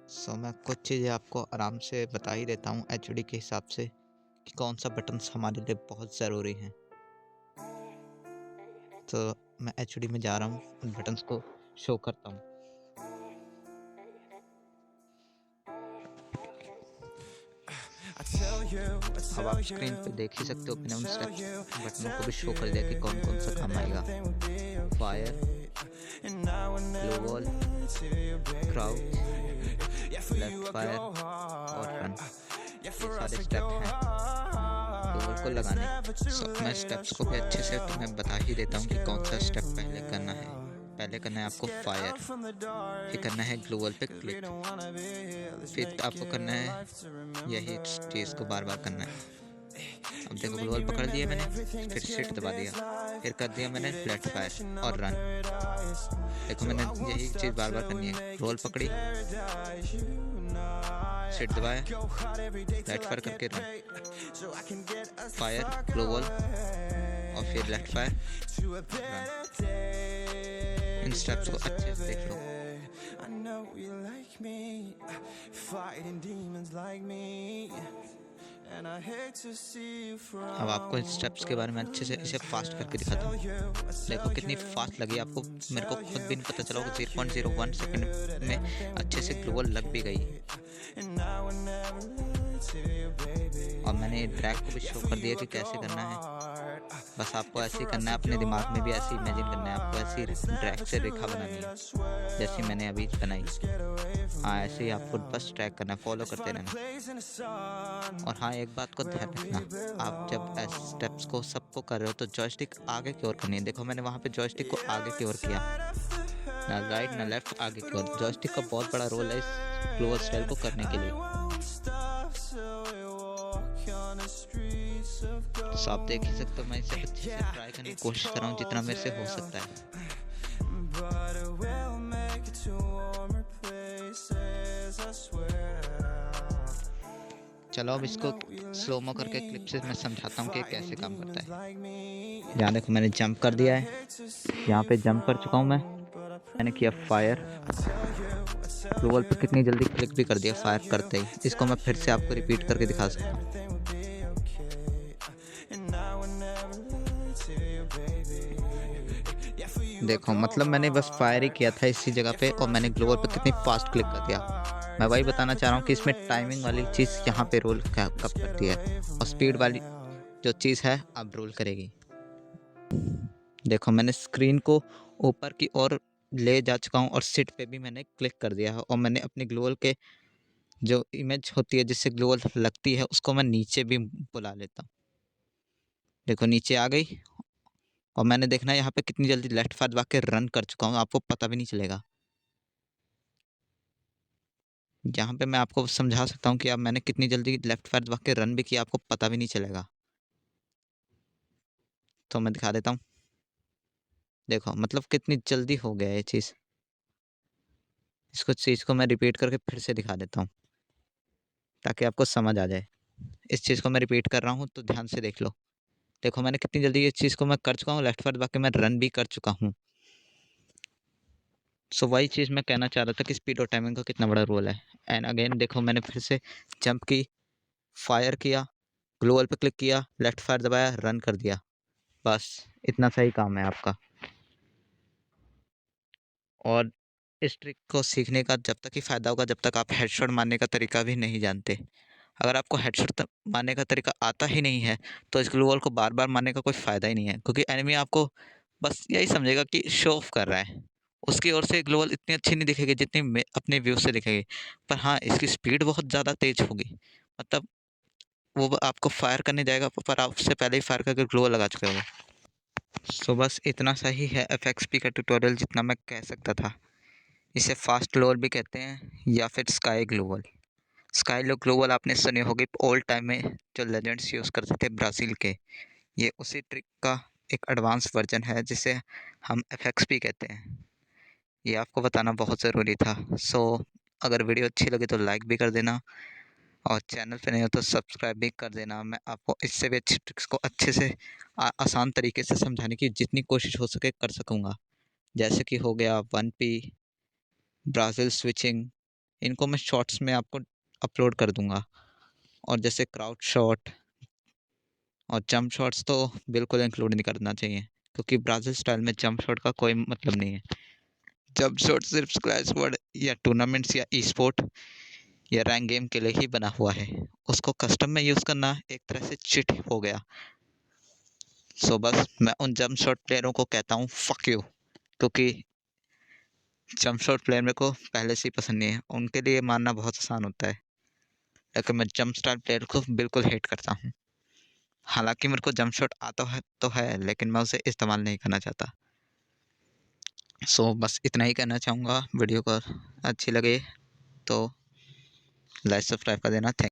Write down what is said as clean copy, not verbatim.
मैं कुछ चीज़ें आपको आराम से बता ही देता हूँ एचडी के हिसाब से कि कौन सा बटन्स हमारे लिए बहुत ज़रूरी हैं। तो मैं एचडी में जा रहा हूँ, उन बटन्स को शो करता हूँ। अब आप स्क्रीन पे देख ही सकते हो, मैंने उन स्टेप्स बटनों को भी शो कर दिया कि कौन कौन सा काम आएगा। Fire, glow wall, crouch, left fire और रन, ये सारे स्टेप हैं ग्लो वॉल को लगाने के। मैं स्टेप्स को भी अच्छे से तुम्हें बता ही देता हूँ कि कौन सा स्टेप पहले करना है। पहले करना है आपको फायर, फिर करना है ग्लो वॉल पे क्लिक, फिर आपको करना है यही चीज़ को बार बार करना है। अब देखो ग्लो वॉल पकड़ लिया मैंने, फिर शिफ्ट दबा दिया, फिर कर दिया मैंने लेफ्ट फायर और रन। देखो मैंने यही चीज़ बार बार करनी है। ग्लो वॉल पकड़ी, शिफ्ट दबाया, लेफ्ट फायर करके रन, फायर, ग्लो वॉल और फिर लेफ्ट फायर, रन। इन स्टेप्स को अच्छे से देख लो। अब आपको इन स्टेप्स के बारे में अच्छे से इसे फास्ट करके दिखाता हूँ। देखो कितनी फास्ट लगी आपको, मेरे को खुद भी नहीं पता चला होगा। 0.01 सेकंड में अच्छे से ग्लो वॉल लग भी गई। और मैंने ड्रैग को भी शो कर दिया कि कैसे करना है। बस आपको ऐसे ही करना है, अपने दिमाग में भी ऐसे इमेजिन करना है। आपको ऐसी ड्रैग से रेखा बनानी है जैसी मैंने अभी बनाई। हाँ, ऐसे ही आपको बस ट्रैक करना है, फॉलो करते रहना। और हाँ, एक बात को ध्यान रखना, आप जब ऐसे स्टेप्स को सबको कर रहे हो तो जॉयस्टिक आगे की ओर करनी है। देखो मैंने वहाँ पे जॉयस्टिक को आगे की ओर किया, ना राइट ना लेफ्ट, आगे की ओर। जॉयस्टिक का बहुत बड़ा रोल है इस ग्लो वॉल स्टाइल को करने के लिए। तो आप देख ही सकते हो, मैं इसे अच्छे से ट्राई करने की कोशिश कर रहा हूँ जितना मेरे से हो सकता है। चलो अब इसको स्लोमो करके क्लिप से मैं समझाता हूँ कि कैसे काम करता है। यहाँ देखो मैंने जंप कर दिया है, यहाँ पे जंप कर चुका हूँ मैंने किया फायर, ग्लो वॉल पे कितनी जल्दी क्लिक भी कर दिया फायर करते ही। इसको मैं फिर से आपको रिपीट करके दिखा सकता हूँ। देखो मतलब मैंने बस फायर ही किया था इसी जगह पे और मैंने ग्लो वॉल पे कितनी फास्ट क्लिक कर दिया। मैं वही बताना चाह रहा हूँ कि इसमें टाइमिंग वाली चीज़ यहाँ पे रोल कब करती है और स्पीड वाली जो चीज़ है अब रोल करेगी। देखो मैंने स्क्रीन को ऊपर की ओर ले जा चुका हूँ और सिट पे भी मैंने क्लिक कर दिया है और मैंने अपनी ग्लो वॉल के जो इमेज होती है जिससे ग्लो वॉल लगती है उसको मैं नीचे भी बुला लेता हूँ। देखो नीचे आ गई और मैंने देखना है यहाँ पे कितनी जल्दी लेफ्ट फायर दबा के रन कर चुका हूँ, आपको पता भी नहीं चलेगा। यहाँ पे मैं आपको समझा सकता हूँ कि अब मैंने कितनी जल्दी लेफ्ट फायर दबा के रन भी किया, आपको पता भी नहीं चलेगा। तो मैं दिखा देता हूँ, देखो मतलब कितनी जल्दी हो गया ये चीज़। इसको चीज़ को मैं रिपीट करके फिर से दिखा देता हूँ ताकि आपको समझ आ जाए। इस चीज़ को मैं रिपीट कर रहा हूँ तो ध्यान से देख लो। देखो मैंने कितनी जल्दी ये चीज़ को मैं कर चुका हूँ, लेफ्ट फायर दबा के मैं रन भी कर चुका हूँ। सो वही चीज़ मैं कहना चाह रहा था कि स्पीड और टाइमिंग का कितना बड़ा रोल है। एंड अगेन देखो मैंने फिर से जंप की, फायर किया, ग्लो वॉल पे क्लिक किया, लेफ्ट फायर दबाया, रन कर दिया। बस इतना सही काम है आपका। और इस ट्रिक को सीखने का जब तक ही फ़ायदा होगा जब तक आप हेडशॉट मारने का तरीका भी नहीं जानते। अगर आपको हेडशॉट मारने का तरीका आता ही नहीं है तो इस ग्लू वॉल को बार बार मारने का कोई फ़ायदा ही नहीं है, क्योंकि एनिमी आपको बस यही समझेगा कि शो ऑफ कर रहा है। उसकी ओर से ग्लू वॉल इतनी अच्छी नहीं दिखेगी जितनी अपने व्यू से दिखेगी, पर हाँ इसकी स्पीड बहुत ज़्यादा तेज होगी। मतलब वो आपको फायर करने जाएगा पर आप उससे पहले ही फायर करके ग्लू वॉल लगा चुके होगे। सो बस इतना सा ही है एफएक्सपी का ट्यूटोरियल जितना मैं कह सकता था। इसे फास्ट ग्लो वॉल भी कहते हैं या फिर sky glow wall. Sky glow wall आपने सुने होगी ओल्ड टाइम में जो लेजेंड्स यूज़ करते थे ब्राज़ील के। ये उसी ट्रिक का एक एडवांस वर्जन है जिसे हम एफएक्सपी कहते हैं। ये आपको बताना बहुत ज़रूरी था। सो अगर वीडियो अच्छी लगे तो लाइक भी कर देना और चैनल पे नहीं हो तो सब्सक्राइब भी कर देना। मैं आपको इससे भी अच्छी ट्रिक्स को अच्छे से आसान तरीके से समझाने की जितनी कोशिश हो सके कर सकूँगा। जैसे कि हो गया 1P, ब्राज़ील स्विचिंग, इनको मैं शॉर्ट्स में आपको अपलोड कर दूँगा। और जैसे क्राउड शॉट और जंप शॉट्स तो बिल्कुल इंक्लूड नहीं करना चाहिए, क्योंकि ब्राज़ील स्टाइल में जंप शॉट का कोई मतलब नहीं है। जंप शॉट सिर्फ स्क्रैच वर्ड या टूर्नामेंट्स या ई-स्पोर्ट या रैंक गेम के लिए ही बना हुआ है। उसको कस्टम में यूज़ करना एक तरह से चीट हो गया। सो बस मैं उन जंप शॉट प्लेयरों को कहता हूँ फक यू, क्योंकि जंप शॉट प्लेयर मेरे को पहले से ही पसंद नहीं है। उनके लिए मानना बहुत आसान होता है, लेकिन मैं जंप स्टार प्लेयर को बिल्कुल हेट करता हूँ। हालांकि मेरे को जंप शॉट आता है तो है, लेकिन मैं उसे इस्तेमाल नहीं करना चाहता। सो बस इतना ही कहना चाहूँगा। वीडियो को अच्छी लगे तो लाइक सब्सक्राइब कर देना। थैंक